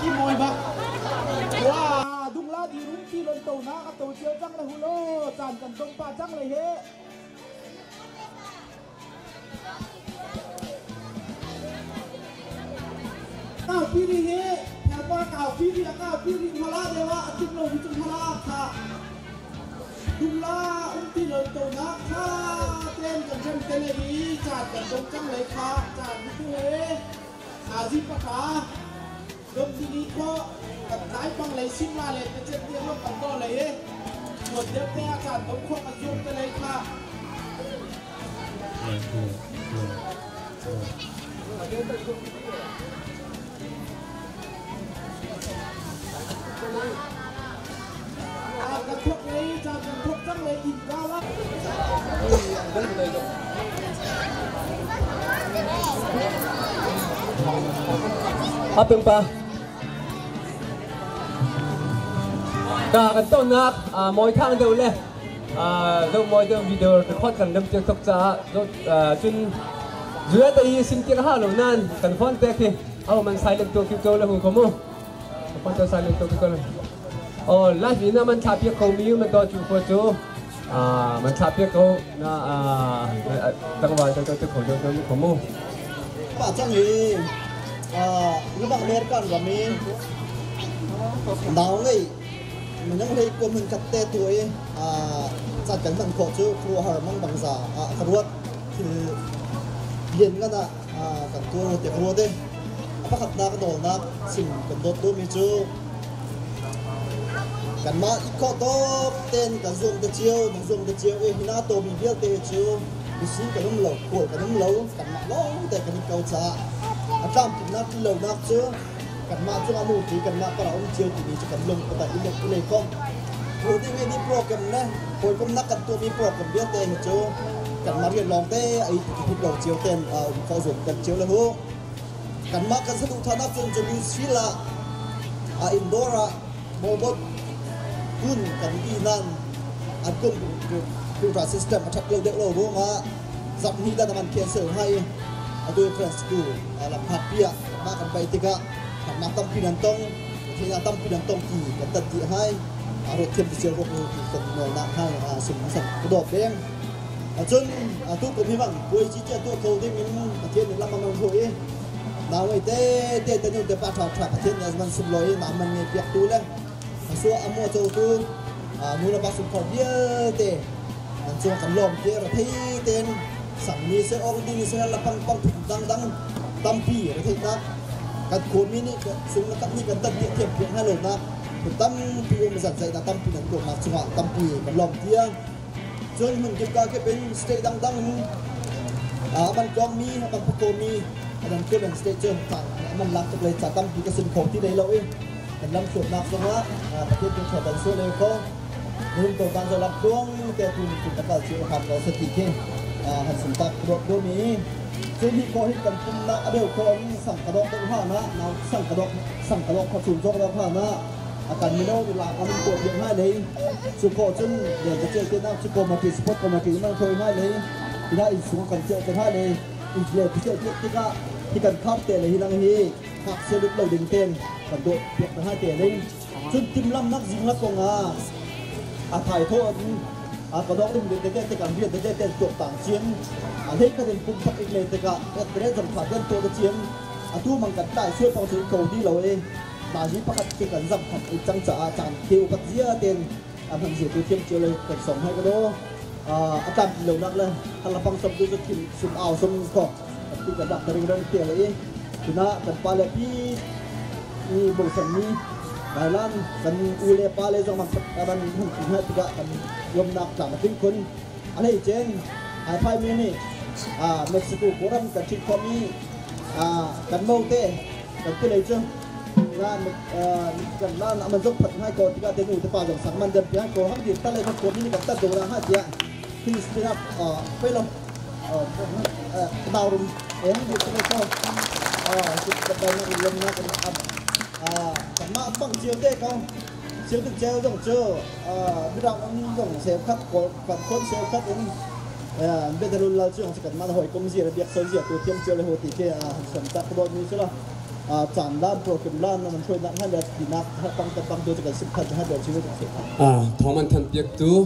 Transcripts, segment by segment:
กี่มวยบักว้าดุงลาดีรุ่งที่ลนโตนะกับโตเชียวจังเลยฮูโลจานกันตรงป่าจังเลยเฮก้าวพี่นี่เฮแถวป้าก้าวพี่นี่ก้าวพี่นี่พลาเดี๋ยวว่าจุดลงจุดพลาค่ะดุงลาอุ้งที่ลนโตนะค่ะเต้นกันเช่นเต้นเลยดีจานกันตรงจังเลยค่ะจานพี่เฮอาซิปะค่ะดมที่นี้ก็กับท้ายฟังเลยซิมลาเลยจะเจ็บเตี้ยลงกันก็เลยหมดเดี๋ยวแต่อากาศผมควบกันยุ่งกันเลยค่ะกระทบเลยจะกระทบจังเลยอีกแล้วละตึงปะกากันต้นนักมวยทางเดียวเลยเรามวยเดียววิดีโอเรคคอร์ดกันเดิมจะตกจ้าจนเรือแต่ยี่สิบเจ็ดห้าหลงนั่นกันฟอนเตะที่เอามันไซเลนตัวคิวโตเลยคุณขโมยฟอนตัวไซเลนตัวคิวโตเลยโอ้ล่าสุดน่ะมันชาเปียกเขามีอยู่มันตัวจูโฟจูมันชาเปียกเขาน่ะตั้งวันตัวของตัวขโมยป่าจังเลยระหว่างเมริกันกับมีดาวเลยมันยังเลยกลมถึงกัดเตะตัวจัดกันมันขอชื่อครัวหามังบังซาครัวคือเย็นกันกันตัวเตะครัวเด้apaขัดนักโดนนักสิ่งกันโดดตัวมีจูกันมาอีกข้อโตเต้นกันส่งตะเจียวส่งตะเจียวหินาโตมีเบี้ยเตะจูดิฉันกันน้ำเหลวขวดกันน้ำเหลวกันมาล้อแต่กันเกาจ้าอาจารย์กินนักเหลวนักเชื่อกันมาจะมาหมู่ที่กันมาก็เราเชื่อที่นี่จะกันลงแต่อิเล็กเลยก็โปรที่มีโปรแกรมนะโปรแกรมนักกันตัวมีโปรแกรมเบี้ยเตะจูกันมาเรียนลองเตะไอ้ที่เราเจียวเต้นเขาส่งกันเจียวเลยฮู้กันมากันสนุกท่านักจนจะมีศิลาอินโดราโมบดหุ่นกันอีนั่นกุ้งคือทรานซิสเต็มชักเราเด็กเรารู้มาจับนี้ได้มันเขียนเสริมให้ด้วยเฟรนสกูลำพัดเปียมากันไปติกะหันมาตั้มปีนันตงที่นั่นตั้มปีนันตงกี่กันตัดที่ให้รถเทียมที่เชื่อรถมือที่คนนอนนั่งให้สุ่มสั่งกระโดดเด้งจนทุกคนที่มั่งคุยชี้เจ้าตัวเขาได้มีประเทศหนึ่งลำมันคุยดาวไอ้เต้นู่นเตะปาถอดประเทศเนี่ยมันสุ่มลอยน้ำมันเปียกตัวเลยส่วนอโมโจตัวนูนบัสสุ่มขอเยอะเตะนั่นส่วนกันลมเตะระที่เต้นสั่งมีเสือออกดีมีเสือละปังดังตั้มปีระที่นักกันโคนมินิสุ่มละตั้มนี่กันตัดเทียบเพียงให้ลงนะตั้มปีมันสั่งใจนะตั้มปีนั่นตัวมาจังหวะตั้มปีกันลมเทียงจนมันเก็บการเก็บเป็นสเตย์ดังมันกองมีมันพุโตมีมันเก็บเป็นสเตย์เจอต่างมันรักเลยจากตั้มปีกระสุนของที่ในเราเองมันลำส่วนนักจังหวะประเทศเป็นชาวบ้านส่วนเลยก็รุ่นตัวการจะรับช่วงแต่คุณตะการเชื่อครับเราสติเข่งหันสันตักรถด้วยมีซึ่งที่คอยกันคุมนะเดี๋ยวคนสั่งกระดองต้องผ่านะเราสั่งกระดองขอสูงจ้องเราผ่านะอาการมีโรคหลักมันปวดเยอะให้เลยสุโขจนเดี๋ยวจะเจอเจ้าหน้าที่กรมที่สปอร์ตกรมที่มันเคยให้เลยที่ได้อินสูงกันเจอกันให้เลยอีกเลยพิเศษที่กันคับเตะเลยที่นั่งที่หักเสลุกเราดึงเต้นกันโดดเปียกกันให้เตะเลยจนจิ้มล้ำนักยิงนักกองถ่ายโทษกระดองดึงเต้นกันเรียนเต้นตัวต่างเชียงเล็กก็เป็นปุ่มพักอีกเลยแต่ก็เล่นสัมผัสเล่นตัวเชียงตู้มันกันได้ช่วยฟังถึงเกาที่เราเองตานี้ประคับที่กันสัมผัสอีกจังจะอาจารย์คิวกับเสียเต้นทำเสียตัวเทียมเจียวเลยกันส่งให้ก็ได้อาจารย์เหล่านักเลยถ้าเราฟังสมดุลจะกินสุดเอาสมก็ที่กันดับเรื่องเตี้ยเลยคือนะกันปาเลพี่มีบุษมีไก่ล้านกันอูเล่ปาเลจังหวัดกันหุ่นให้ติกะกันยมนักจากมาถึงคนอะไรเจนไอ้ไพ่มีนี่เม็กซิโกโบราณกันชิคอมีกันโมเต้กันที่เลยจ้ะร้านกันร้านมันต้องผัดให้ก่อนที่ก็เตนูจะป่าจากสังมันเดินไปให้ก่อนให้ดีตั้งเลยมันคนนี้กันตั้งตัวละ5เดียที่สปีดอัพไปลงดาวรุ่งอยู่ที่นี่ก็จุดกระดานลงนะกันกันมาบังเชียวเต้เขาเชียวตึกเชียวต้องเจอไม่ต้องต้องเซฟครับกับคนเซฟครับเองเบตาลุนเราเชื่อของสกัดมาหอยกงเสียระเบียบโซเชียลตัวเทียมเชียวเลยหัวตีเที่ยสันตักโดนมีใช่หรอ จานด้านโปรแกรมด้านมันช่วยนักให้เดือดดีนักให้ตั้งตัวจะกัน10,000ให้เดือดชีวิตของเสียท้องมันทันเปียกตู้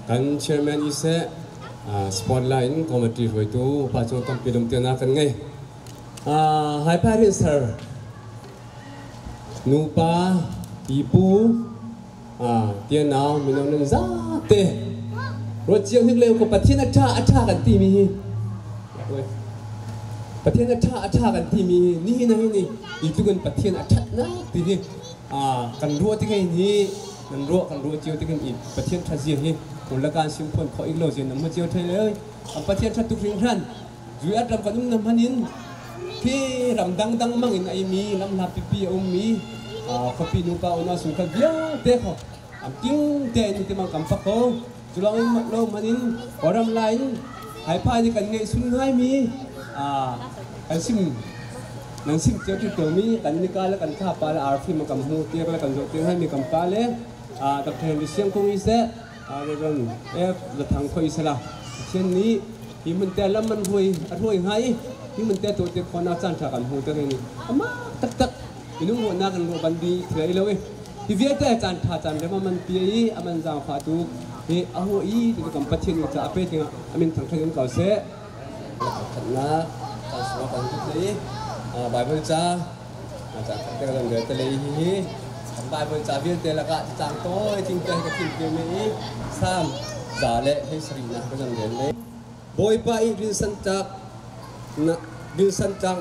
กันเชอร์แมนอีเซ่สปอตไลน์คอมเมดี้รวยตู้ป้าจงต้องไปดมเตียนากันไงไฮพาริสเซอร์นูป้าปีปูเตียนาวมีน้องนึงซาเตะรถเจียวนึกเร็วกว่าประเทศอัชากันที่มีประเทศอัชากันที่มีนี่นะนี่อีกทุกคนประเทศอัชนะทีนี้กันรัวที่ไงนี่กันรัวเจียวที่กันอีกประเทศทัศน์นี่คนละการชิมพลขออีกโลเจียวน้ำมันเจียวไทยเลยประเทศทัศน์ทุกสิ่งท่านจุยอัดรำกันนุ่มน้ำมันนินที่รำดังมั่งอินไอมีลำลาปีมีขปีนุกาอุณาสุขัดเบี้ยเด็กติ้งเตนที่มันกำฟักเขาจุลองโลมันนินวารำไลน์หายพายกันไงสุนง่ายมีกันซิมนังซิมเจ้าที่ตัวมีกันนิกาและกันข้าปลาอาร์ฟิมันกำหูเตี้ยและกันโจเตี้ยให้มีกำปลาเล่ตับแทนดิเชียงคงอีเซ่เรื่องจะทางคอยสละเช่นนี้ที่มันแต่ละมันห่วยให้ที่มันแต่ตัวเด็กคนอาจารย์ฉากกันหูตัวนี้มาตักอีนุ่งหัวหน้ากันหัวบันดีเถื่อนเลยที่เวียดแต่อาจารย์ท่าอาจารย์เดี๋ยวมันเปียมันจางฟาตุกเฮ้อาหัวอีที่กำปัจเจนจะเป็นยังมันทางทางเก่าเซ่ขันนะการสวดกันทุกทีบายบริจาจากทางการเงินทะเลฮีบายบริจาเวียดแต่ละกะจางโต้จริงใจกับทีมเกมนี้ซ้ำจ่าเละให้สรีนะก็จะเรียนเลยบอยไปวินสันจาก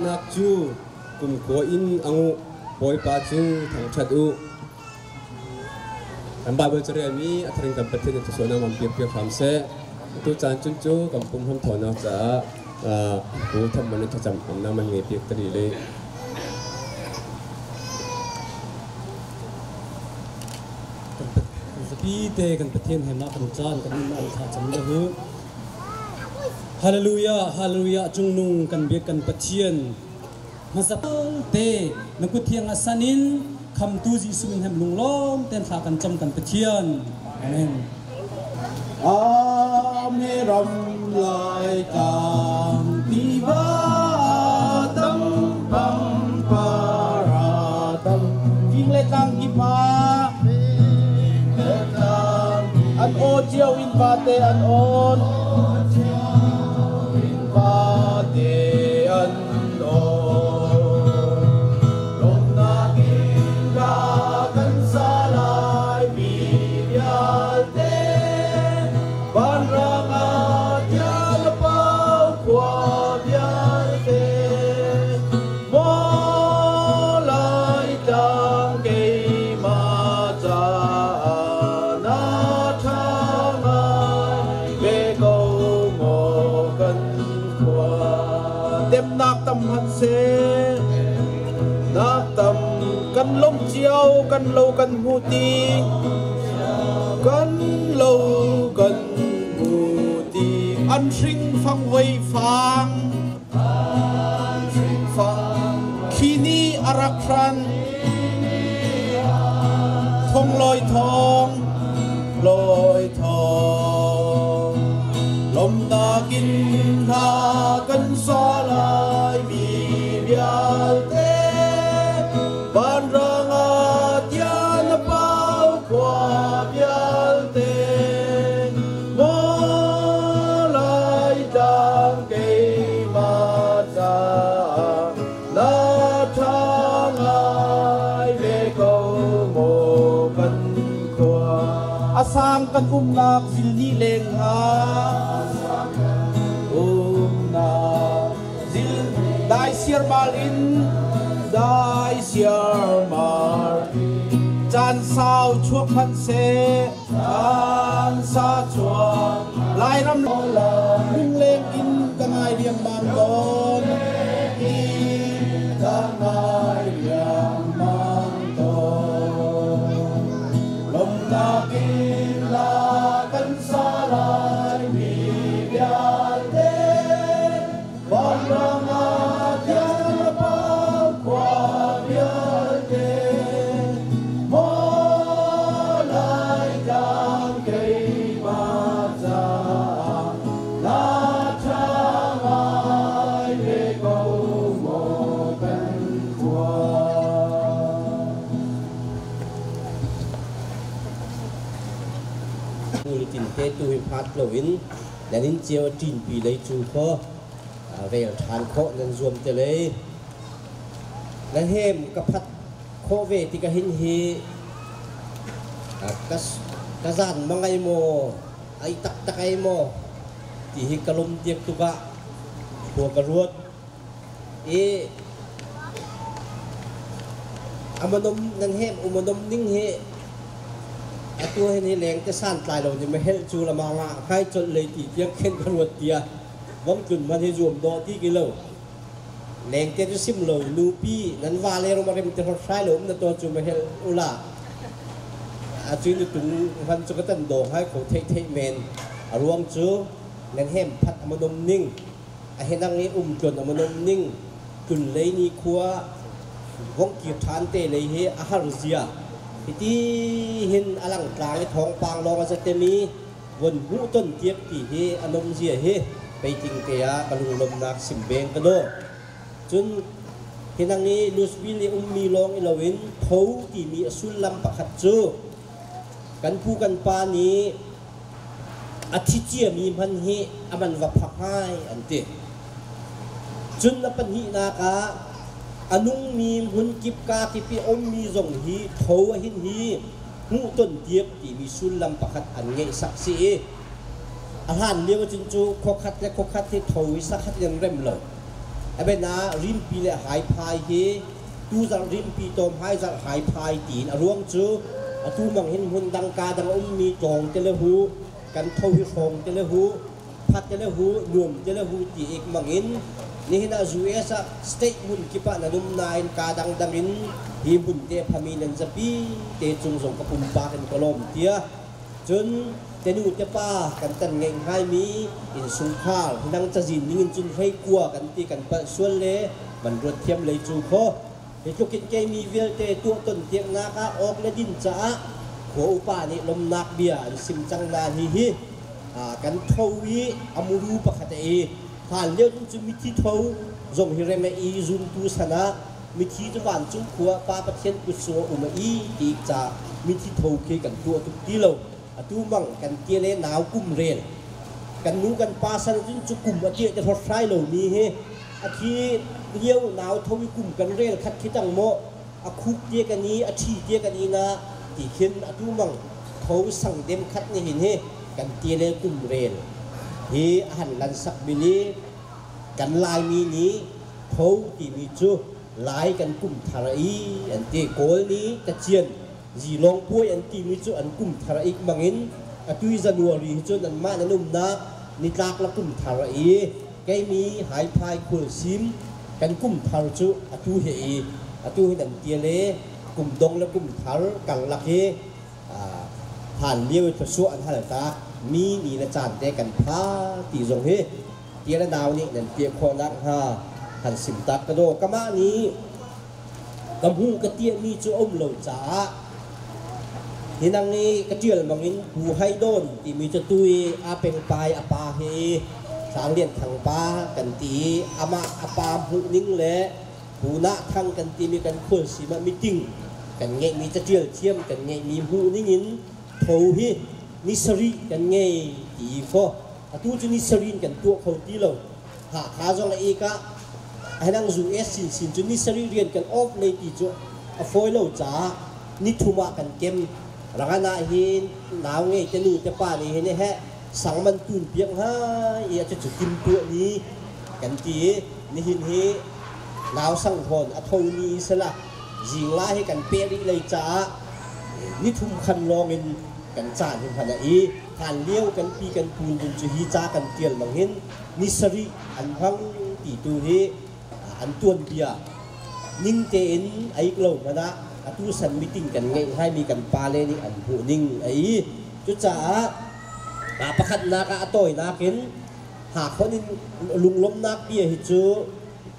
นักจูกุมขัวอินอังบอยปาจูทางชัดอุบายบริจาเรียนมีอัตริงกับประเทศที่ส่วนนั้นมันเปรียบความเซ่ตัวจานจุนจูกับปุ่มทำถอนออกจากผู้ทำมันจะจำน้ำมันเงียบเปียกตรีเลยปีเตกันประเทศแห่งนักบัญชากันนั่นขาดจำได้หูฮาเลลูยาฮาเลลูยาจงนุ่งกันเบียกันประเทศมาสักเตนักกุเทียงอาสานินคำตูจิสุนแห่งลุงล้อมเต้นขากันจำกันประเทศอาเมนเมรัมลายกามติวาตัมปัมปาราตัมกิงเลตังกิปาอันโอเจียวอินบาเตอันโอนอินบาเตอันโอลมนากินกากันสลายบียาเตบันรังอาจาลเป้าความยาเตโมลายจังเกมาจาหันเสนักตำกันลมเจียวกันโลกันหูตีกันโลกันหูตีอันชิงฟังไว้ฟังขีนี้อารักฟันทองลอยทองลอยทองลมตากินทากันสลายบีเบียเตบ้านรังอาจยานเป้าความยาเตโมลายจังเกมาจานาทางไอเบโกโมกันขวาอาสามกันนักสิลีเลงหาได้เสียมาลินได้เสียมาจานสาวชั่วพันเสจานสาชัวลายรำลุงเล่งอินกันไงเรียงบางตอนอินกันไงเรียงบางตอนลมตากินลากันสลายมีเบียเตบอนรังอาส ลิตินเตตูหิพัดโลวินและนินเจียวจีนปีเลยจูพอเวลทานโคนันรวมเตเลยและเฮมกับพัดโคเวติกะหินฮีกะซันมังไงโมไอตักตะไกโมที่ฮิกะลมเตียกตุกะหัวกระรวดอมนมนันเฮมอุมนมนิ่งเฮตัวเฮนี่แรงจะสั่นตายเราจะไม่เห็นจูละมังอ่ะใครจนเลยตีเตียงเข็นกระรวดเตียวังจุนมันให้รวมดอที่กิโลแรงเตียจะซิมโลนูปีนั้นว่าเลยเรามาเรียนจะทดสอบหลงนั่นตัวจูไม่เห็นอุล่าจูนี่ตุนพันจุกตันโดให้เขาเทเมนรวมจูนันเฮมพัดอมนมนิ่งเห็นนั่งนี้จนอมนมนิ่งจุนเลยนี่คัววงกีฐานเตเลยเฮอาฮารุเซียที่เห็นอลังกลางท้องปางรองสเตมีวนหูต้นเทียบที่เฮอนมเซียเฮไปจริงเตียกระลุงลมนักสิมเบงกระโดจนเห็นนั่งนี้ลูสบิลมีลองอิลวินเขาที่มีสุลลัมปะขัดจูกันผู้กันปานี้อาทิเจียมีมันเฮอมันวับพักให้อันเตจนนับปัญหานากาอนุมีหุ่นกิบกาที่ปีอมมีส่งฮีโถหินฮีหูต้นเทียบที่มีสุลลัมปะขัดอันเงยสักสีอาหารเลี้ยวจินจูโคขัดและโคขัดที่โถวิสักขัดยังเริ่มเลยไอ้เบนาริมปีและหายพายฮีตูจะริมปีตอมหายจะหายพายตีนอรวงจูตูมังเห็นหุ่นดังกาดังอมมีจองเจริญหูกันโถวิฟองเจริญหูพัดเจริญหูรวมเจริญหูตีเอกมังเห็นนี่นะจูเอสสเตมุนกิปะนันนายกาดังดังอินฮิบุนเตพามีนันจะปีเตจุงส่งกับปุ่มปากันกลมเตียจนเตนูเตป้ากันตันเงงให้มีอินสุงข้าวนังจะจินยิงจุนให้กลัวกันตีกันปะส่วนเล่มันรวดเทียมเลยจูโคเฮจุกินเกมีเวลเตตัวต้นเตียงนาคาออกและดินจ้าหัวอุปานี่ลมนักเบียสิมจังนาฮีกันทวีอมูรูปะขัดเอผ่านเลี้ยวจุมิที่เท้าจงฮิเรเมอีจุนตูสนะมิที่จะหวานจุ้งขัวปาประเทศกุศลอุมาอีตีจ่ามิที่เท้าเคกันตัวทุกทีเราตูมังกันเกเลหนาวกุมเรียนกันนู้กันปาสันจุนจุกุมอาเจียจะทดสอบเหล่านี้เฮอาทีเลี้ยวหนาวทวีกุมกันเรียนคัดคิดตั้งโมอาคุกเจียกันนี้อาทีเจียกันนี้นะตีเข็นตูมังเท้าสั่งเต็มคัดนี่เห็นเฮกันเกเลกุมเรียนที่หันลันสักบิลีกันลายมีนี้เขาที่มีจูลายกันกุมทาราอีอันที่โกลนี้ตะเจียนจีลองป่วยอันที่มีจูอันกุมทาราอีบางอินตุยจันวารีจูนันมานันนุ่มนักนิลากละกุมทาราอีแกมีหายพายคุลซิมกันกุมทาราจูตุเฮตุเฮนันเตียเลกุมดงและกุมทาร์กังลักเฮผ่านเลี้ยวทศอันฮาลตามีนี่นะจานแต่กันพาตีจงเฮเตียระดาวนี่นั่นเตียคอนักฮาหันสิมตักกระโดกะมานี้กำหูกระเตียมีจูอมเหล่าจ๋าที่นั่งนี้กระเจียลบางอินหูให้โดนที่มีจะตุยอาเป็นปลายอาปาเฮสางเลียนขังปากันตีอามาอาปาหูนิ่งเละหูนะทั้งกันตีมีกันคนสีมามิติ้งกันเงยมีจะเจียลเทียมกันเงยมีหูนิ่งอินโถฮีนิสรีกันเงยตีฟอตูจุนิสรีกันตัวเขาตีเราหาขาจงละเอกะให้นั่งจูเอสสินจุนิสรีเรียนกันออฟเลยตีจุอฟอยเราจ้านิทุมากันเกมรังนาหินหนาวเงยจะนู่จะป่านี่เห็นไหมสังมันตุนเปียงฮะจะจุดกินตัวนี้กันตีนี่หินเฮหนาวสังหอนอทวนีสละยิงไล่ให้กันเปรีเลยจ้านิทุมคันรองเงินกันจานขนาดนี้ผ่านเลี้ยวกันปีกันปูนจนจะฮีจ้ากันเกี่ยวบางเห็นนิสรีอันพังตีตัวนี้อันตัวนเบียนิ่งเจนไอ้กล่องนะตูสันมิติ้งกันไงให้มีกันปาเลนี่อันหูนิ่งไอ้จุจ้าประคัดนาคาต่อยนาเห็นหากคนนี้ลุงล้มนักเบียฮิจู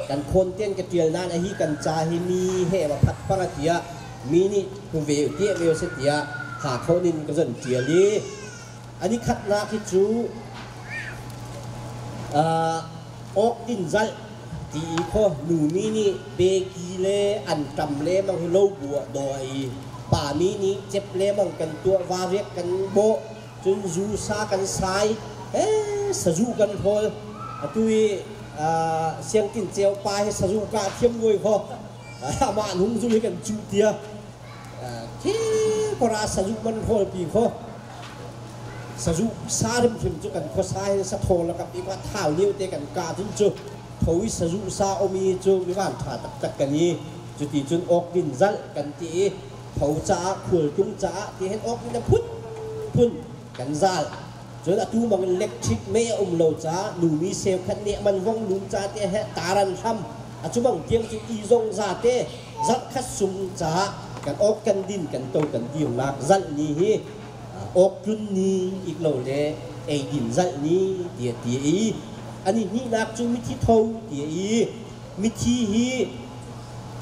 กันคนเต้นกระเจียลนั่นไอ้ฮีกันจ่าให้มีเห่มาพัดปังเตียมีนี่คุณเวลเตียเวลเสตียหากเขานินกระสันเจียนี้อันนี้คัดนาคิจูออกดินใจตีข้อหนูมีนี่เบกีเล่อันจำเล่มังให้โลบัวดอยป่ามีนี่เจ็บเล่มังกันตัววาเรียกกันโบ จนจูซากันสายสะจูกันพอตุยเสียงกินเจียวปลายสะจูกาเทียมงวยพอมาหนุ่มจุยกันจูเตียที่พอราสะจูมันพอปีพอสะจูซาริมถึงจุกันพอสายสะโทแล้วกับอีกว่าเท้าเลี้ยวเตะกันกาจนจุทวิสะจูซาอมีจุมีบ้านถาตักกันนี้จุดที่จนออกดินจัลกันตีเผาจ้าขวดจุ้งจ้าที่เห็นออกนี่พุ่นกันจัลจนตู้มันเล็กชิดไม่โลจ้าหนูมีเซลคันเนี่ยมันว่องหนุนจ้าเตะแหตารันทำจุบังเตียงจุอีซงจ้าเตะจัดคัดซุ่มจ้ากันออกกันดินกันโตกันดิวนักจัลนี้ออกจุนนี้อีกโลเลยไอ้ดินจัลนี้เดียตีอันนี้นี่นักจุมิที่เท่าเดียมิที่ฮี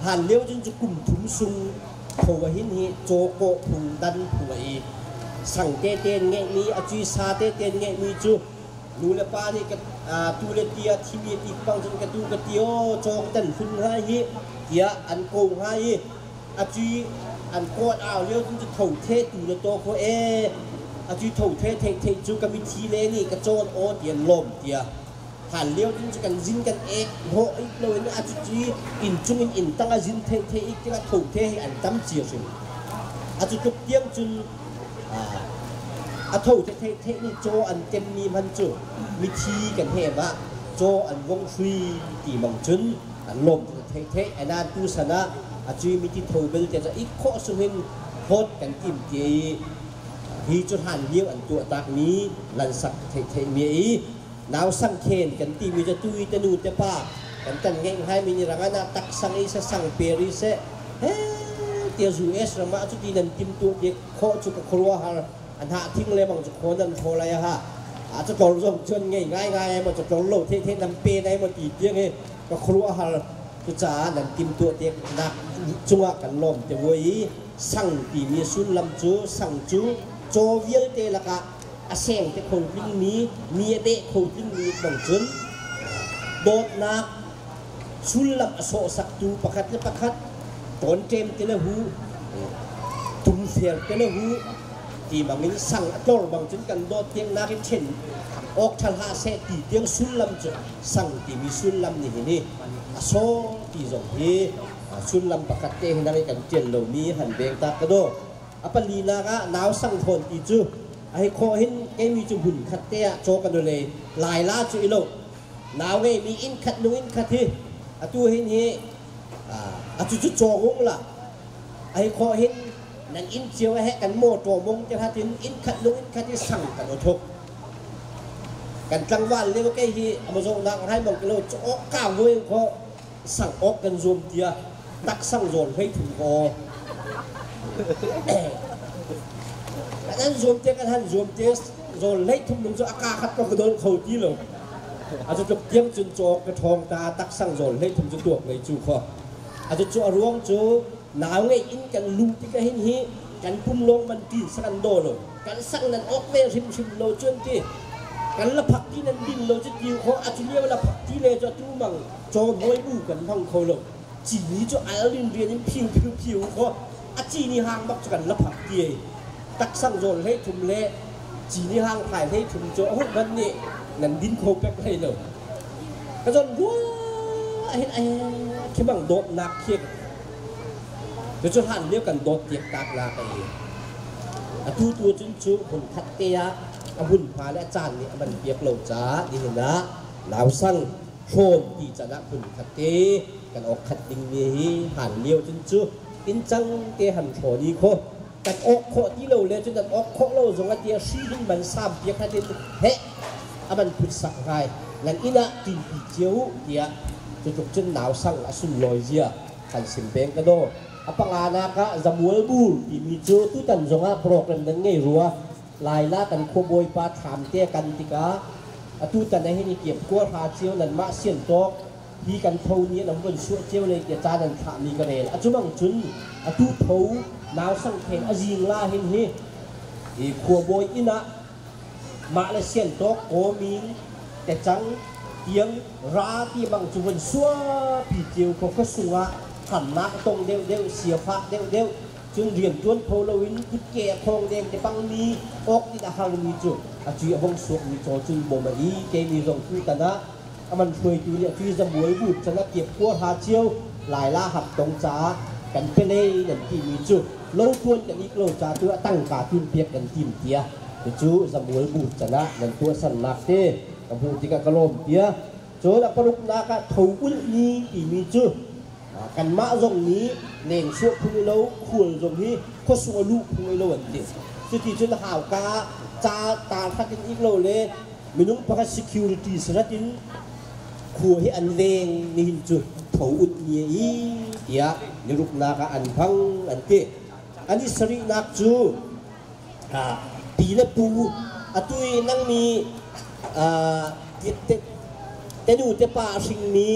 หันเลี้ยวจนจะกลุ่มถุงซุงผัวหินฮีโจโกพุงดันผัวอีสั่งเตนเงี้ยมีอาจุยซาเตนเงี้ยมีจูนูเลปานี่กับตูเลเตียที่มีอีกบางจนกระดูกระเตียวโจกตันฟุนให้ฮีเตียอันโกงให้อาจุยอันโกดเอาเลี้ยวจนจะเถ่าเทตูเลโตโคอาจุยเถ่าเทจูกับวิธีเลนี่กระโจนโอเตียนลมเตียหันเลี้ยวจนจะกันจินกันโหอีกเลยนะอาจุจีอินจุงอินตั้งอาจินเทอีกที่ว่าถูกเทให้อันตั้มเจียวสิอาจุจุเตี้ยงจุนถูกเทนี่โจอันเต็มมีมันจุมีทีกันเหตุว่าโจอันวงฟรีตีมังจุนอันลมเทอันนั้นตุสนะอาจุมีที่ถูกเบลจะอีกข้อสุหินโคตรกันอิ่มจีที่จุดหันเลี้ยวอันตัวตักนี้ลันสักเทมีนาวสังเคนกันตีมีจะตุยตนูเตป้ากันตันเง่งให้มีรังนาตักสังอิสสังเปริเซเตียจูเอสระมาจุดีนันติมตัวเด็กโคจุกครัวฮะอันหาทิ้งเลยบางจุกคนนั้นโคอะไรฮะอาจจะจอดรถชนง่ายมันจะจอดรถเท่นำเปย์ในมันตีเตียงให้ก็ครัวฮะจุจ้านันติมตัวเด็กนักจังหวะกันลมจะวยสั่งตีมีสุนลำจูสั่งจูโจเวียเตละกะอาเซงแต่คนยิ่งนี้มีเด็กคนยิ่งมีบางจุนโดดนักชุลลำอโศสักตูประคัดตอนเจมเตลหูตุ่มเสียเตลหูที่บางนี้สั่งโจรบางจุนกันโดดเตียงนักเช่นออกทันหาเสตีเตียงชุลลำจุสั่งที่มีชุลลำนี่อโศที่ส่งที่ชุลลำประคัดเตให้นักกันเจนเหล่านี้หันเบงตากระโดอปลีนากะนาวสั่งทนที่จูไอ้ข้อเห็นแกมีจุหุ่นขัดเตะโจกันเลยลายล่าจุอีโลนาวไงมีอินขัดนู่นขัดที่ตัวเห็นเฮจุโจงงละไอ้ข้อเห็นนั่งอินเจียวให้กันโมโตมงจะทัดถึงอินขัดนู่นขัดที่สั่งกันอทกกันกลางวันเรียกว่าแกฮีอมาส่งดังให้บอกเราจะออกก้าวเว้ยเขาสั่งออกกันรวมเดียตักสั่งโยนให้ถึงคออันนั้นรวมเตี้ยกันท่านรวมเตี้ยโดนเล็กทุ่มลงจนอากาศขัดก็กระโดดเขาที่เลยอาจจะจบเตี้ยงจนโจกระทองตาตักสั่งโดนเล็กทุ่มจนตัวเลยจูคออาจจะโจร่วงจูหนาวไงอินกันลุงที่ก็เห็นฮีกันพุ่มลงมันตีสันโดเลยกันสั่งนั้นออกเลี้ยชิมโลจนที่กันละผักที่นั้นดินโลจะดิวเขาอาจจะเรียกว่าละผักที่เลยจะตู้มังโจน้อยอู้กันพังเขาเลยจีนี้จะอะไรเรียนยังผิวเขาอาจีนี่ห่างบักกันละผักที่ตักสั่งโจรให้ทุ่มเละจีนี่ห่างถ่ายให้ทุ่มโจหุ่นนั่นนี่นั่นดินโคเป็กให้เลยกระจนวัวเห็นไอ้แค่บังโดดนักเคียกเดี๋ยวจะหันเรียกกันโดดเตียกตากลาไปตัวจุนจูหุ่นคัดเตียหุ่นพาและอาจารย์นี่มันเปียกเหล่าจ้าดีเห็นนะลาวสั่งโคนที่จะนักหุ่นคัดเตกันออกคัดดิงนี้หันเลี้ยวจุนจูอินจังเตหันโผดีโคกันออกโคที่เราเลยจนกันออกโคเราส่งกันเดียซีดินมันซ้ำเปียกให้เด็ดเฮ้มันพุทธสังไงนั่นอินะกินปีเจียวเดียจุกจนหนาวสั่งสุนลอยเจียขันสินเบงกันโดปังอาณากะจำวัวบูที่มีโจตุตันส่งโปรแกรมนั้นไงรัวลายล่ากันขบวยปาถามเตะกันติกาตุตันในให้นี่เก็บกัวพาเจียวนั่นมาเสียนโตที่กันเท่านี้น้ำบนช่วยเจียวเลยจะจานันขามีกันเลยจุบังจุนตุเท่านาวสังเกตอจิงลาเห็นฮีขบวยอินะมาเลเซียนโตโกมิงแต่จังเตียงราที่บางจุบันชัวปีเจียวเขาก็สัวหันนักตรงเดียวเสียฟ้าเดียว จุนเรียนจวนโพลวินกุดเกะคองแดงแต่ปังมีออกที่อาหารมีจุอาจีห้องสวมีจอจุนบ่มาอีเกมีส่งคือตนะมันช่วยอยู่เนี่ยที่จะมวยบุตรชนะเก็บพวกหาเชียวหลายล่าหับตรงจ้ากันเป็นเลยอย่างที่มีจุโลทวนกันอีกโลจ้าตัวตั้งกาตุนเปียกกันทีมเตียจูจะมวยบุตรชนะอย่างตัวสันนักเต้กับผู้ที่กระโลมเตียโจละปรุกนาคะถูกอุ้นนี้ที่มีจุกันมาตรงนี้เน่งช่วยผู้เราขวดตรงนี้ก็ส่วนลูกผู้เราอันเดียวสุดที่จุดหาวกาจ้าตาทักกันอีกโลเลยมีนุ่งประกัน security สระดินขัวให้อันเร่งนี่จุดถูกอุ้นนี้เดียนิรุปนาคะอันพังอันเตอันนี้สรินักจูปีละปูตุยนั่งมีแต่ดูแต่ป่าสิ่งนี้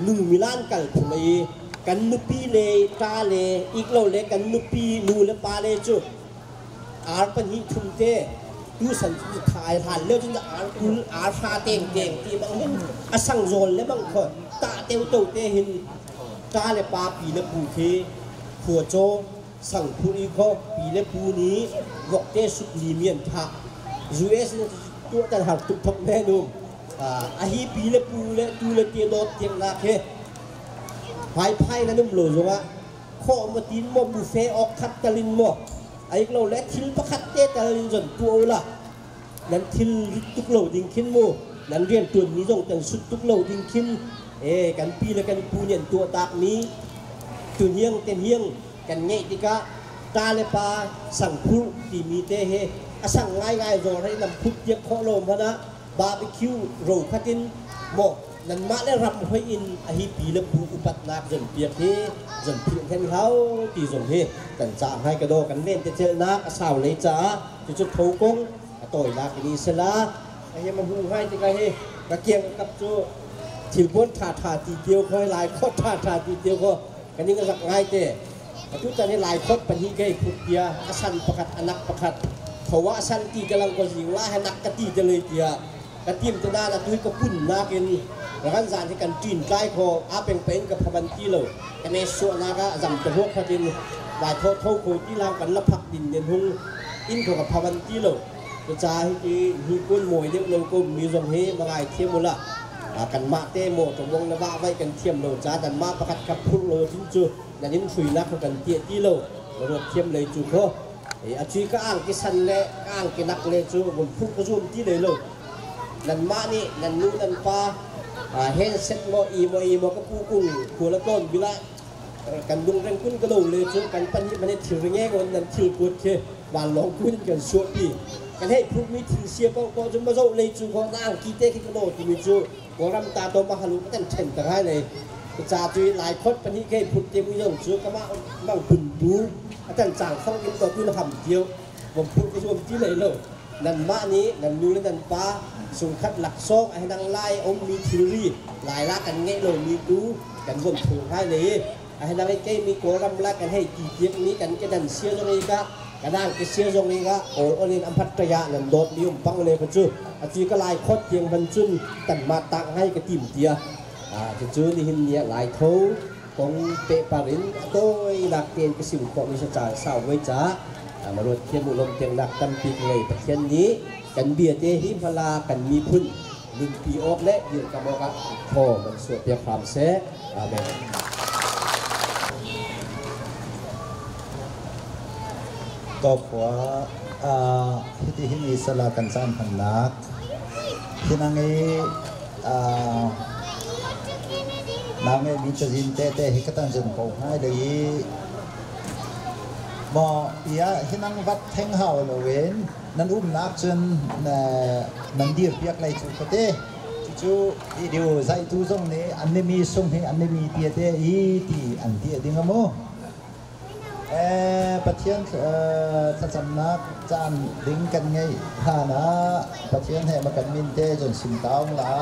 นูมิลานกันทำไมกันนุปีเลยตาเลยอีกเราเลยกันนุปีนูและปาเลยจุอาร์ปัญหิทุนเตดูสันติถ่ายผ่านเรื่องที่อาร์คุณอาร์ชาเต่งที่บางคนอสังโซนและบางคนตาเตียวโตเตหินตาและปาปีและปูเทขัวโจสังพูอีกข้อปีและปูนี้บอกเตสุลีเมียนทักยูเอสตัวแต่หักตุกทักแม่นุ่มอาฮีปีเลปูเลตูเลเตียโดเตียงนาเคไพ่นั่นนุ่มโหลจงอ่ะข้อมาตีนมอบุฟเฟ่ออกคัดตะลินมอไอ้เราและทิลประคัดเตตะลินจนตัวละนั้นทิลตุกโหลดิ้งขินโมนั้นเรียนตัวนี้จงแต่สุดตุกโหลดิ้งขินกันปีและกันปูเนี่ยตัวตากนี้ตัวเฮียงเต็มเฮียงกันเงี้ยติกะตาเลปาสั่งพูตีมีเตเฮสั่งง่ายๆรอให้นำพุทธเยอะข้อลมพนะบาร์บีคิวโรคัตินหมอกนันมาได้รับหอยอินอหิปีและปูอุปัตนาจนเปียกที่จนเพียงแค่เขาตีจนที่กันจ่าให้กระโดกันเล่นจะเจอนักสาวเลยจ้าจุดโถกงต่อยนักนี้เสละไอ้ยังมาหูให้ที่ไงให้กระเกียงกับจูถิ่นบนถาตีเดียวคอยลายโคตรถาตีเดียวก็กันนี้ก็สักง่ายเต้ทุกท่านให้ลายโคตรปัญญาเกยพุทธยาอาสันประคัดอนักประคัดเพราะว่าอาสันตีกำลังก็ยิงว่าให้นักกตีจะเลยเตียกระเทียมจะได้ละด้วยกระปุ่นนากินแล้วกันสารที่กันจีนใกล้คออาเป็นกับพมันที่เลยแต่ในส่วนนั้นก็จำเป็นพวกเขาดินวายโทษโคที่ล่างกันละพักดินเดินหุ่งอินกับพมันที่เลยกระจายที่มีก้นมวยเด็กเราก็มีทรงเฮมาไงเทียมหมดละกันมาเตะโมตรงวงละบ้าไว้กันเทียมเราจ้าดันมาประคัดกับพุ่งเราทิ้งจูนั่นยิ่งสุยนักกันเตี้ยที่เราเราเทียมเลยจูเขาอาชีพก็อ้างกิสันเล่อ้างกินักเลยจูบนพุ่งกระชุ่มที่เลยเรานันมานี่นันนู้นันฟ้าเฮนเซ็ตโมก็ผู้กุ้งหัวละก้นวิละกันดุงเร่งกุ้นกระโดดเลยจูกันปัญญามันได้ถือแง่กันนันถือกดเชื่อวานลองกุ้นกันชัวปีกันให้พวกมีถือเสียก็จะมาโจเลยจูเขานั่งกีเต้ขึ้นกระโดดที่มีจูหัวรำตาตัวมาฮารุก็เต้นเฉ่งแต่ให้เลยจ่าจุยหลายคนปัญญาแค่พุทธเตมุยงจูก็มาบังปุ่นดูอาจารย์จ่างเข้ากินตัวคุณธรรมเดียวผมพูดกระทรวงที่เลยเลยนันมานี้นันนูและนันป้าส่งคัดหลักซอกให้นางไล่อมมีทีรีหลายละกันเงี้ยเลยมีดูกันรวมถึงให้เลยให้นางไอ้เก้มีโกรำละกันให้กี่เทียบนี้กันก็ดันเสียตรงนี้ก็กระด้างก็เสียตรงนี้ก็โอ้ยอัมพัตยานันโดดนิยมปังเลยพันจุอาจีก็ลายคดเพียงพันจุนกันมาตักให้กระติ่มเตียจะจุนี่หินเนี่ยหลายเท่าของเปปารินโดยหลักเกณฑ์กระสิบของนิสจารสาวไว้จ้ามารถเทียมบุลมเทียงนักตั้มปีเลยประเทศนี้กันเบียดเตหิมพลากันมีพุ่นดึงปีออกและยืนกำมอกะพอมันสวดเปียความเสอาเมนตบหัวที่หิมีสลากันสร้างพันนักที่นั่งนี้นางมีจะยินเตะให้กระตันจนโผล่ให้เลยมออียที่นั่งวัดแทงเห่าเราเว้นนั่นนักจนนันดีร์เปียกไรจุกเตะจู่อีเดียวใจตู้ทรงนี้อันนี้มีทรงให้อันนี้มีเตียเตะอีตีอันเตียดิ้งมั้งประเทศท่านสำนักจานดิ้งกันไงฮานะประเทศให้มากันมินเตะจนสิมตาวละ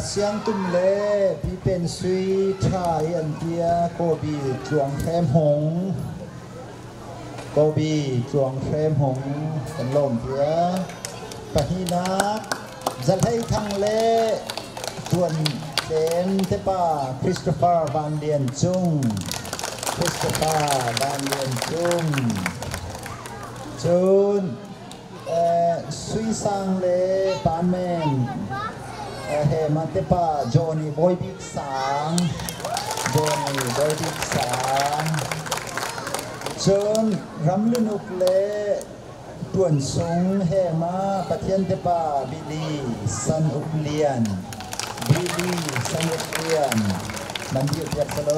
เสียงตุ้มเล่พี่เป็นสุยชายอันเดียโกบีจวงแคมหงโกบีจวงแคมหงเป็นลมเพียปะฮีนักจะให้ทั้งเล่ส่วนเดนเทปาคริสโตเฟอร์วานเดียนจุง คริสโตฟาบานเรียนจุนซุยซังเลปานแมนเฮมันเตปาโจนี่บอยบิ๊กสังโจนี่บอยบิ๊กสังจุนรำลุนุกเลตวนสูงเฮมาปะเทียนเตปาบิลีสันอุกเลียนบิลีสันอุกเลียนมันเดียวเทียบสโล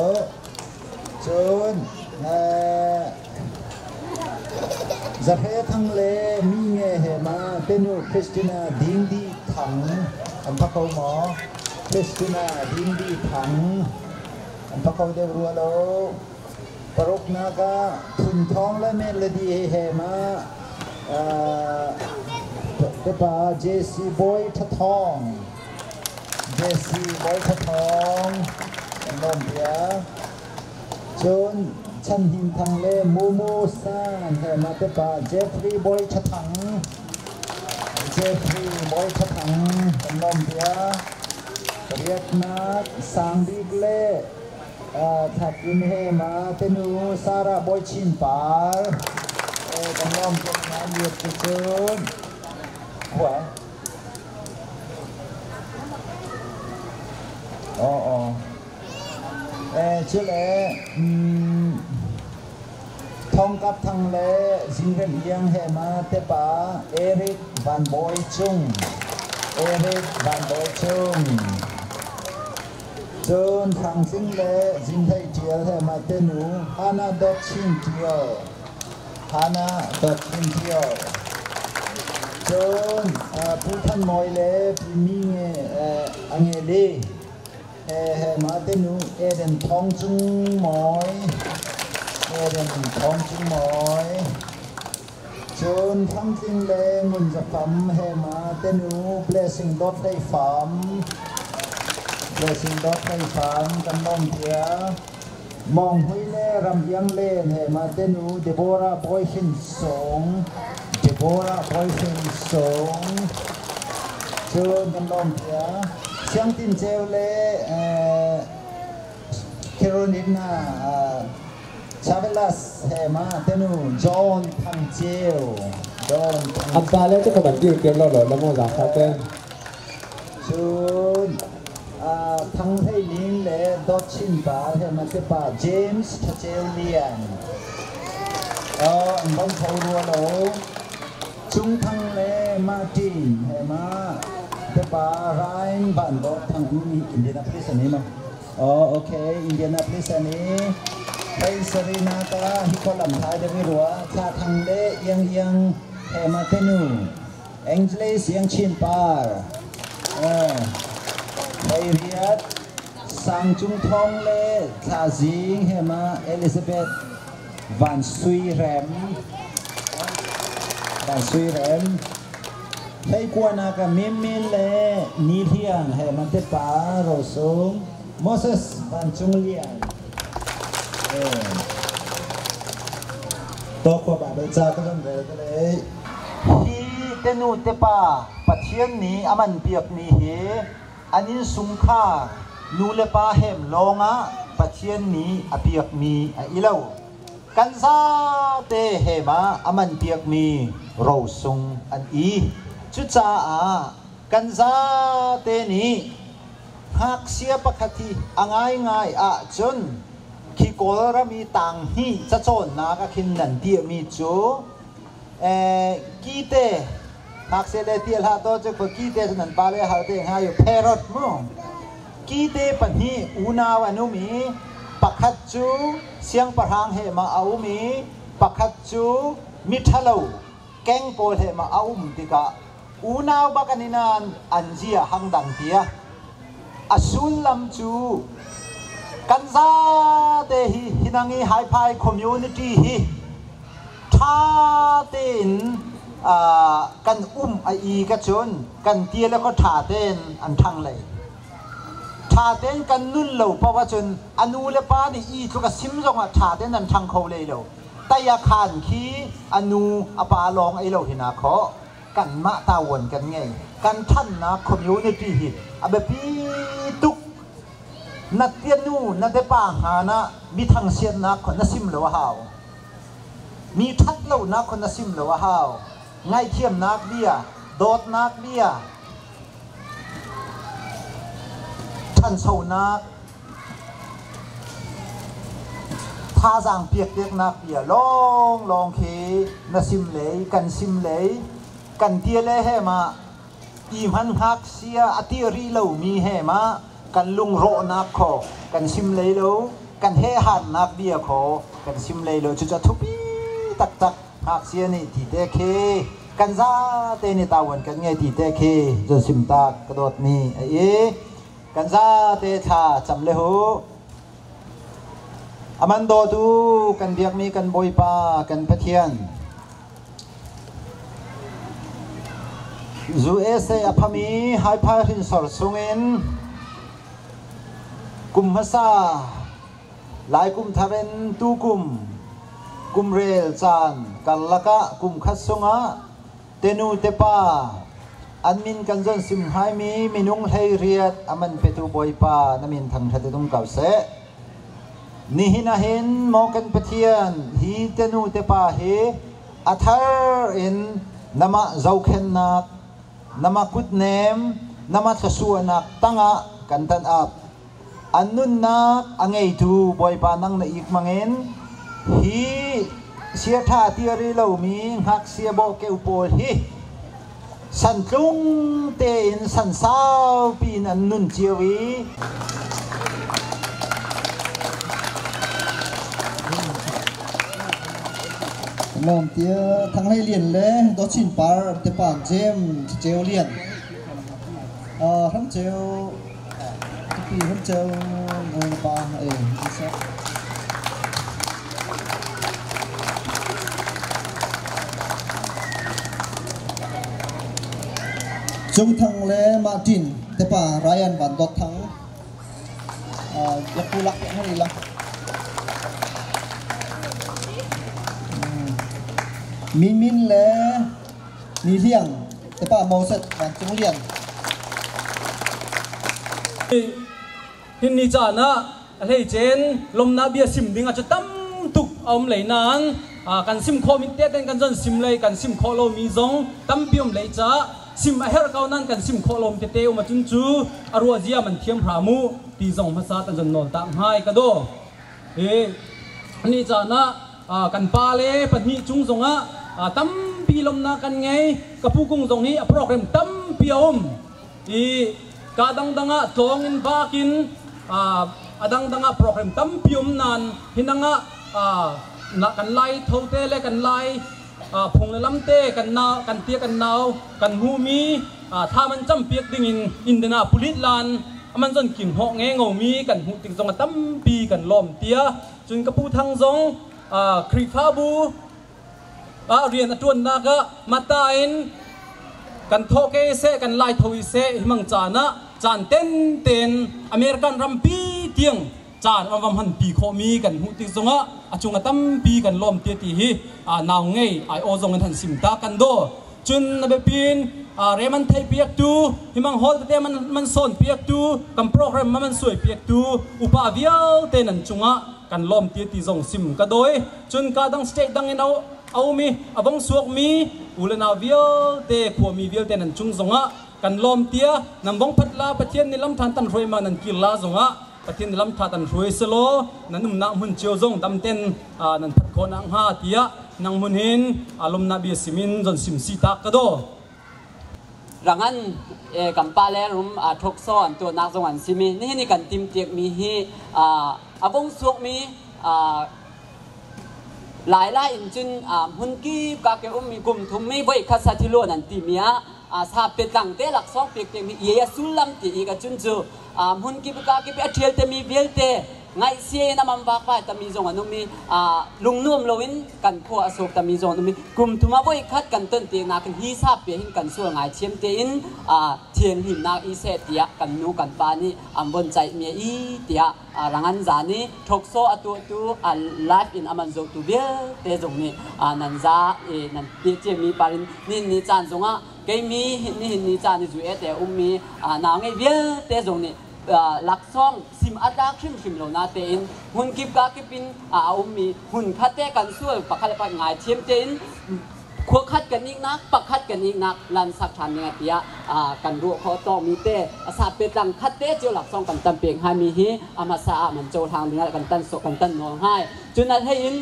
จุนจะเฮทั้งเลมีเงเฮมาเป็นอยู่คริสตินาดิงดีถังอันพักเขาหมอคริสตินาดิงดีถังอันพักเขาเดือรัวโลปรกนากาทุนทองและเมลดีเฮมาเดปาเจซีบอยททองเจซีบอยททองนมเบียจนฉันหินทางเลมูมูซานเฮมาเตปาเจฟรีบอยททังเจฟรีบอยททังนมเบียเรียกนักสังบิกเลทักอินเฮมาเตนูซาราบอยชินปาร์กันล้อมกันงานเยือดจุนหัวชื่อเลทองกับทางเลจิงเรียงเฮมาเตปาเอริกบันบอยจุงจนทางสิงเลจิงไทยเจียเฮมาเตนูฮานาดอชินเจียวจนผู้ท่านมอยเลพี่มีเงอังเอลีเฮมาเตนูเอเดนทองจุงมอยจนทั้งสิงเลมุนจะฟัมเฮมาเตนู blessing dot ได้ฟัมกันน้องเดียมองหุยเล่รำยังเล่เฮมาเตนูเดโบราบอยฟินสงจนกันน้องเดียเสียงตินเจลเล่เคโรนิน่าชาเวลัสเฮมาเตนูจอห์นทังเจลอับปาเล่จะกบันยืดเกินเราหรอแล้วมองจากเขาเป็นจุนทั้งให้ลิงและดอทชินปาเฮมาเตปาเจมส์ทเจลเลียนน้องเขารัวโลจุงทั้งเลมาตินเฮมาเตปาไรน์บันดอททั้งอินเดียนาโพลิสนี่มั้งโอเคอินเดียนาโพลิสนี่ไปสรีนาตาฮิโคลัมไทยเดวิรัวชาทั้งเลยังเฮมาเตนูเอ็งเลสยังชินปาไปเรียดสังจุงทองเลทาซิงเฮมาเอลิซาเบธวันซุยแรมให้กวนากามิเลนีเลียงเฮมาเตปาโรซงโมเสสวันจุงเลียงตกว่าบาดจากกันเลยฮีเตนูเตปาปัจเจียนนี้อามันเปียกนี้เฮอันนี้สุงค่านูเลปาเฮมลงะปัจเจียนนี้อเปียกมีอีเลวกันซาเตเฮมาอามันเปียกมีโรซุงอันอีจุจ้ากันซาเตนี้หักเสียปกติง่ายจนขีโกระมีตังฮีจะโจนนากขินนันเดียมีจูกีเตหักเสียได้เตียลาโตจะพอกีเตสนันปาเลหาเตงหาอยู่เพรดมั้งกีเตปัญหีอูนาวานุมีปักขัดจูเสียงประหางเฮมาเอามีปักขัดจูมิทะเลวแกงโปเฮมาเอาติกะอูนาวบักนินานอันเจียหังดังเตียอสุลลัมจูกันซาเตฮินังอีไฮไฟคอมมูนิตี้ฮิท่าเต้นกันอีกระชนกันเตียแล้วก็ท่าเต้นอันทั้งเลยท่าเต้นกันนุ่นเหล่าเพราะว่าจนอนุเลปานี่อีทุกสิมจงท่าเต้นอันทั้งเขาเลยเหล่าแต่ยาขานขี้อนุอปาลองไอเหล่าหินาขอกันมะตาวนกันไงกันท่านนะคอมมูนิตี้ฮิอเบปีตุก นัดเตียนูนัดเดป่าหานะมีทางเสียนนักคนนัสิมเลวะฮาวมีทัดเลวนักคนนัสิมเลวะฮาวไงเทียมนักเบียโดดนักเบียท่านโซนักท่าจางเปียกเด็กนักเบียลองเคนัสิมเลยกันสิมเลยกันเตียเลยเฮมาอีมันหักเสียอติรีเลวมีเฮมากันลุงโรนักขอกันซิมเลยโลกันเฮหันนักเบียขอกันซิมเลยโลจุจะทุบีตักหักเสียนี่ตีเตเคกันซาเตนี่ตาวันกันไงตีเตเคจนซิมตากกระโดดนี่กันซาเตชาจำเลยหูอามันโดดูกันเบียกมีกันบอยปากันพะเทียนจูเอเซอพามีไฮพารินสอร์ซุงเอ็นกุมภาษาหลายกุมทาเรนตูกุมเรลจานกัลละกะกุมขัดสงะเตนูเตปาอันมินกันจนสิมไฮมีมินุงไทเรียดอามันเปตูบอยปานามินทางทัดตุงเก่าเสนี่หินาเห็นมองกันเปทียนฮีเตนูเตปาเฮอัธร์อินนามาเจ้าเข็นนักนามากุดเนมนามาทศวนักตั้งะกันตันอับอันนุนนักอังไงทูบอยปานังในอีกมังเงินฮีเสียท่าที่เรือเรามีหักเสียบอกเกี่ยวโพลฮีสันตุงเตนสันสาวปีนันนุนเจียวีมองเตียทั้งให้เรียนเลยดอชินปาร์เตปานเจมเจลเรียนทั้งเจลปีทั้งเจลงงปาจงทั้งเลยมาจินเตปาไรอันวันดอทั้งยักษ์ผู้ลักให้ละมินและนีเลียงแต่ป้าโมเสสวันจงเลียงหินนิจานะอะไรเจนลมนาเบียซิมดิ้งอาจจะตั้มตุกเอาเลยนานกันซิมโคมิเตกันกันจนซิมเลยกันซิมโคโลมีจงตั้มเปียมเลยจ้าซิมเฮร์เกานั้นกันซิมโคโลมเตอมาจุนจูอรัวเจียมันเทียมพรามูตีจงภาษาตันจนนอนตั้งให้กระโดนี่จานะกันปาเลปนิจุงจงตั้มปีลมนากันไงกับผู้กุงตรงนี้โปรแกรมตั้มปีอมกาดังตรงอินบากินดังโปรแกรมตั้มปีอมนั้นหินังกันไล่เท่าเตะกันไล่พงลำเตะกันนากันเตียกันนาวกันหูมีถ้ามันจำเปียกดิ่งอินเดนาปุลิตลานมันจนกิ่งหอกเงงมีกันหูติงจงตั้มปีกันล้อมเตียจนกับผู้ทั้งจงคริฟาบูเรียนจวนนักมาตายกันโทเกเซกันไล่ทวิเซมังจานะจานเต้นอเมริกันรัมปีเตียงจานวันวันหันปีโคมีกันหูติงจงจุงตั้มปีกันล้อมเตียตีฮีนาวไงไอโอจงกันหันสิมตากันโดจนนเบปินเรมันไทยเปียกตูหิมังฮอลเตมันโซนเปียกตูกันโปรแกรมมันสวยเปียกตูอุปาวิลเตนันจุงกันล้อมเตียตีจงสิมกันโดยจนการดังสเตตดังเงินเอามีอบงสวกมีอุลนาวิลเตขวมีวิลเตนันจุงจงกันล้อมเตียนำบงพัดลาปะเทียนนิลำทันตันรวยมานันกิลลาจงปะเทียนนิลำทันตันรวยสโลนันนุ่มนักหุ่นเจียวจงดำเต้นนันพัดโคนังฮาเตียนังมุนหินอารมณ์นาบีสิมินจนสิมสีตากระโดรังอันกัมปาเลรุมทกซ้อนตัวนักสวรรค์สิมีนี่กันติมเตียกมีฮีอบงสวกมีหลายอินจินหุ่นกีบกาเกอุมีกุมทุมมีบ่อยคัสทิโลนันติเมียสาเป็ดหลังเตะหลักซองเปียกเตียงมีเยียสุลัมตีอีกจุนจูหุ่นกีบกาเกไปเทียลเตมีเวลเตไงเสียน้ำมันบากไปแต่มีจงอันนู้มีลุงนุ่มโลวินกันพัวอโศกแต่มีจงนู้มีกลุ่มทุมาบ่อยคัดกันต้นเตียงนักกันฮีซาเปียหินกันส่วนไงเชียมเตียนเทียนหินนักอีเสตียกันนูกันปานี่บนใจเมียอีเตียรังอันจานี่ทกโซตัวไลฟ์อินมันจงตัวเบี้ยเตจงนี่นันจานันเปียเจมีปารินนี่จานจงเกมีนี่จานนี่จูเอเตมีนาวไงเบี้ยเตจงนี่ ลักซ่องซิมอัดาคริมโลนาเตอินหุ่นกิบกากิปินมีหุ่นคัดเตกันส่วนปะคัดปะงายเทียมเตอินขวคัดกันอีกนักปักคัดกันอีกนักลันสักชันเนี่ยเปียกันรัวเขาต้องมีเตสาเป็ดดังคัดเตเจียวหลักซ่องกันตันเปียงให้มีฮีอามาซามันโจทางนี้กันตันโซกันตันนองให้จุนัดให้อิน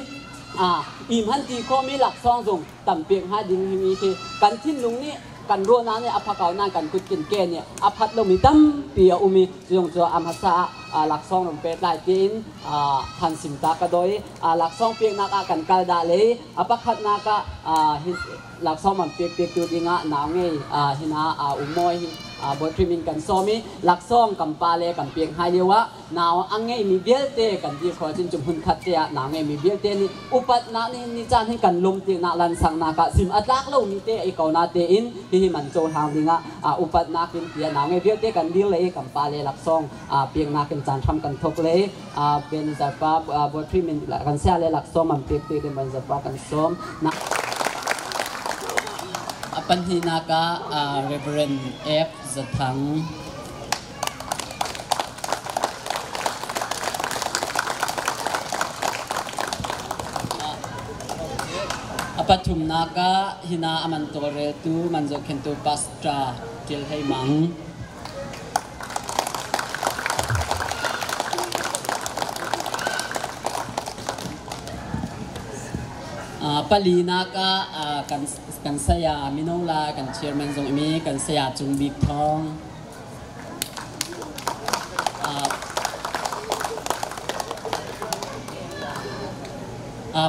อิมฮันตีโคมีหลักซ่องส่งตันเปียงให้ดิงมีฮีกันทิ้นลุงนี่กันรัวนั้นเนี่ยอภักเอาหน้ากันกุดกินเกเนี่ยอภัดเรามีตั้มเปียอุมีจงจะอามาซาหลักซ่องลงเป็ดลายจีนทันสิมตากระโดยหลักซ่องเปียงนักกันกาลดาเลยอภักขัดนักหลักซ่องมันเปียกตัวดีงะหนาวไงหินาอุโมยบททริมินกันซ้อมีหลักซ่องกันปาเลกันเปียงให้เดียวว่าหนาวอังไงมีเบี้ยเตกันที่ขอจินจุ่มหุ่นขัดเตะหนาวไงมีเบี้ยเตนี่อุปัตนานี่นิจานให้กันลมเตียงนักลันสังนักสิมอัตลักเรามีเตไอเกานาเตอินที่มันโจทางดีงะอุปัตนากินเตียหนาวไงเบี้ยเตกันดีเลยกันปาเลหลักซ่องเปียงนักกันจานทำกันทกเลยเป็นจัดฟ้าบททริมินกันเสียเลยหลักซ่องมันเปียกกันเป็นจัดฟ้ากันซ้อมนะปัญหานักReverend F จะทั้งปัจจุบันนักหินาอมันตัวเรตุมันจะเข็นตัวปัสตราเจลให้มังปลีนักกันสยามิโนลากันเชียร์แมนซงมีกันสยาจุงบิกทอง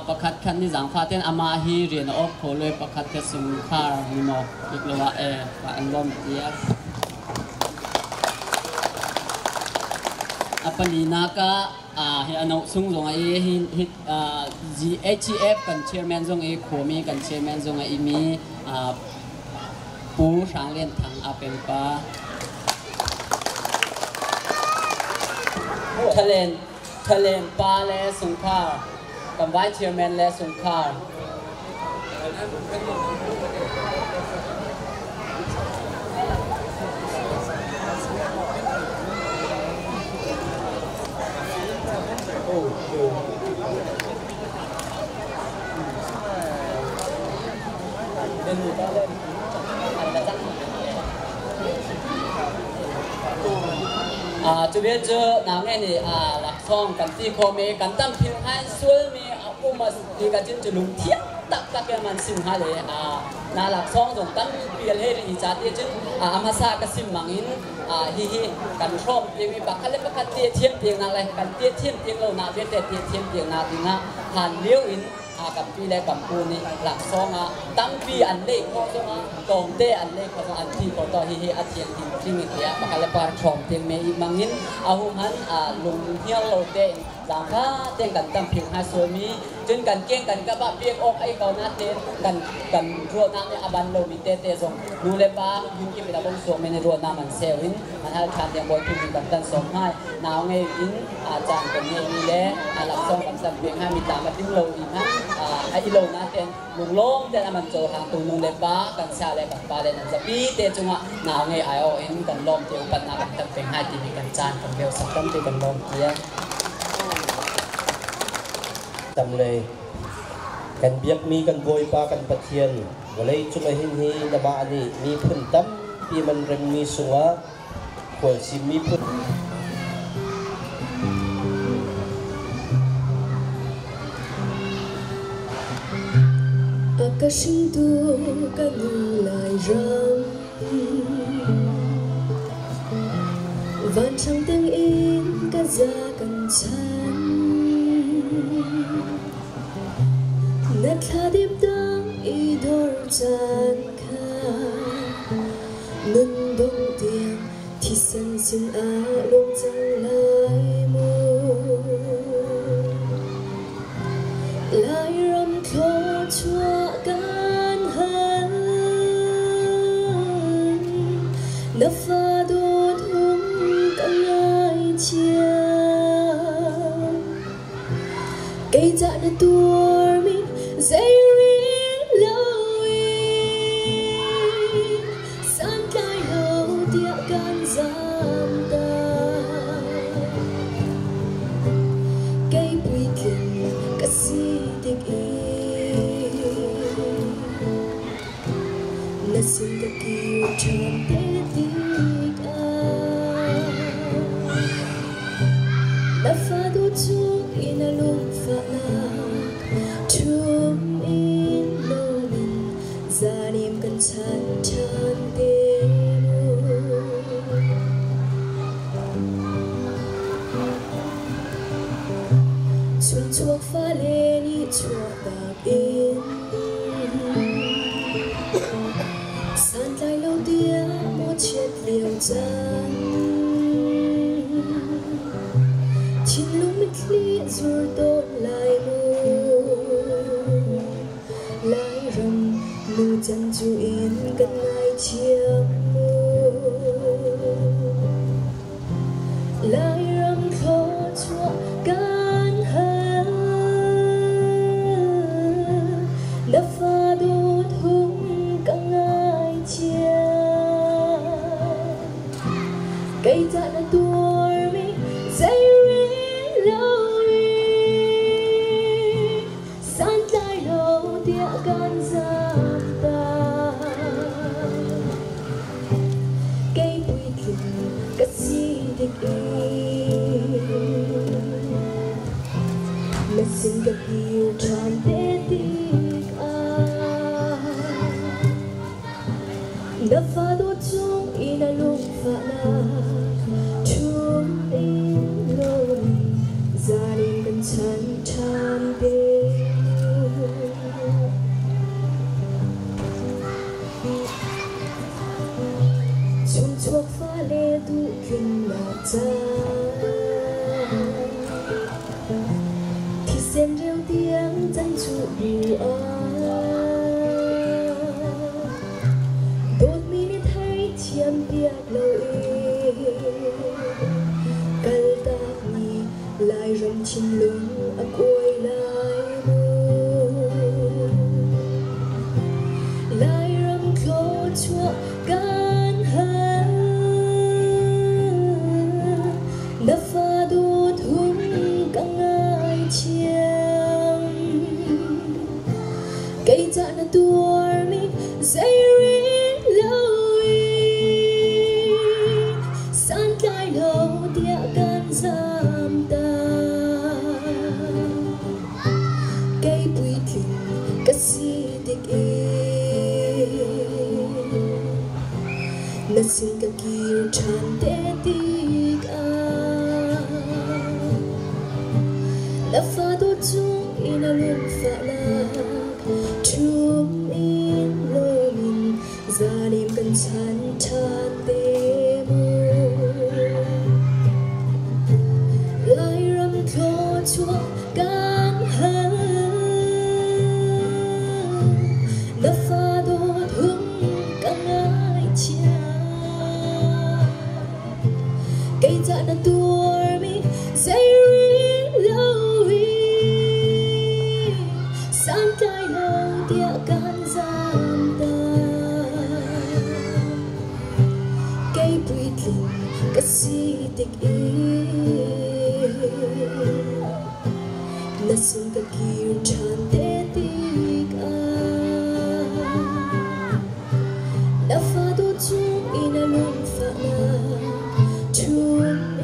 ประคัดคันที่สังฟาเต้นอามาฮีเรียนออกโคเลยประคัดกสุงคาร์มีโมอีกแล้วว่าอันลมเตียปลีนักเฮอนซุงซงGHF กันเชียร์แมนซงโคมีกันเชียร์แมนซงมีปูช้างเล่นทางอาเป็นปาทะเลปาและสงขลากับไวเชียร์แมนและสงขลาจะเวียนเจอหนังนี่หลักซ่องกันที่โคเมกันตั้มพิมพ์ให้สวยมีอุมาดีกันจินจะลุงเทียบตักแกมันซิมให้เลยนาหลักซ่องส่งตั้มเปลี่ยนให้อีจัดที่จินอามาซากสิมมังอินฮิกันชอบยังมีบักคันเล็กบักคันเตี้ยเทียมเตียงนั่นเลยกันเตี้ยเทียมเตียงเราหนาเวียนแต่เตี้ยเทียมเตียงนาดีนะผ่านเลี้ยวอินกับปีแรกกับปูนี่หลักซ่องตั้งปีอันเล็กก็ซ่องกองเตอันเล็กก็ซ่องอันที่ก็ต่อฮิอัดเทียงที่มีเตี้ยบักคันเล็กปาร์ชอมเตียงเมย์มังอินเอาหุ่นหันลุงเที่ยวเราเตะสามข้าเต้นกันตั้มผิวให้สวยมีจนกันเก่งกันกระบะเปียกออกไอ้เกาหน้าเต้นกันรัวน้ำเนี่ยอบันโลมีเตะส่งดูเลยป้ายุ่งกินไปแล้วบนส่งไม่ในรัวน้ำมันเซลวินมันให้ชาติยังบอยพิมพ์กันตั้งส่งให้หนาวไงอินอาจารย์กันเนี่ยมีแล้วหลักส่งกันตั้มเปียกให้มีตามมาติ้งโลอีกนะไอ้โลน้าเต้นลุงโล่งเต้นมันโจทางตูนุงเลยป้ากันชาเลยกันป้าเลยนั่นจะปีเตะจังหวะหนาวไงไอโอเอ็นกันลมเดียวกันน้ำกันตั้มเปียกให้ที่มีกันจานกันเดียวสักตั้มที่กันลมเดียวจำเลยกันเบียกมีกันโวยปากันปะเทียนวันเลยจุกไอหินฮีนบ้านี่มีพื้นตั้มปีมันเริงมีสัวขวดซิมีพื้นอากาศสิงตัวกันลายรำวันช่างเต็งอินกันจะกันฉันนัดลาดิบดังอีดอร์จันคานุนบงเตียงที่สันสินอาลงจังลายมูลายรำโคชัวกันหันนับฟ้าดูทุ่มกันลายเชียไกจะนัดตัวมีSay real love, san kai lo dia kan zam da. kasidik nasin kakiu chante dik la fado chung inalung fala chung in lomin zanim kan chan chan te chung chuak fa le ni chuak bak in san lai lo dia mo chet liao chan chin lu mit li zur don lai mu lai ram lu chan chu in kan ngai chiang mu lai ram kho chuak kan ha la fa do thung kan ngai chiang cây ta là tuổi mi dây san tai lo tia gan giam ta cây bụi thìn cắt xi địch mà xin gặp yêu tràn tê tiếc đã pha đốt chung ina lung pha na chung in lối gia đình cần chăn chăn đê chung chuộc pha lê tu kinh lạc cha thì xem rêu tiếng chân trụ bù đột mi thấy chiêm tiệt lối cal ta mi lai rong chin lung a koi lai mu lai ram kho chua kan ha la fa do thum kang ai chiang cây cha na tuar mi dây san tai lo tia kan giam ta cây bụi thìn cắt xi địch na xin ka kiu chan te tik la fa do chung ina lung fa la chung in lo min zanim kan chan chan te lai ram kho chua kan ha la fa do thung kan ai chia cây cha na tuar mi dây lo san tai lo tia kan giam ta cây bụi thìn cắt xi địch na xin ka kiu chan te tik la fa do chung ina lung fa na chung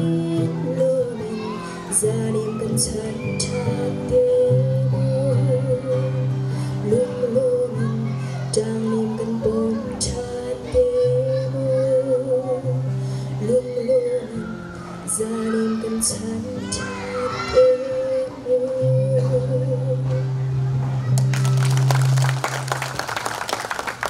in lo min zanim kan chan chan te lung lo min dang nim kan bom chan te lung lo min zanim kan chan chan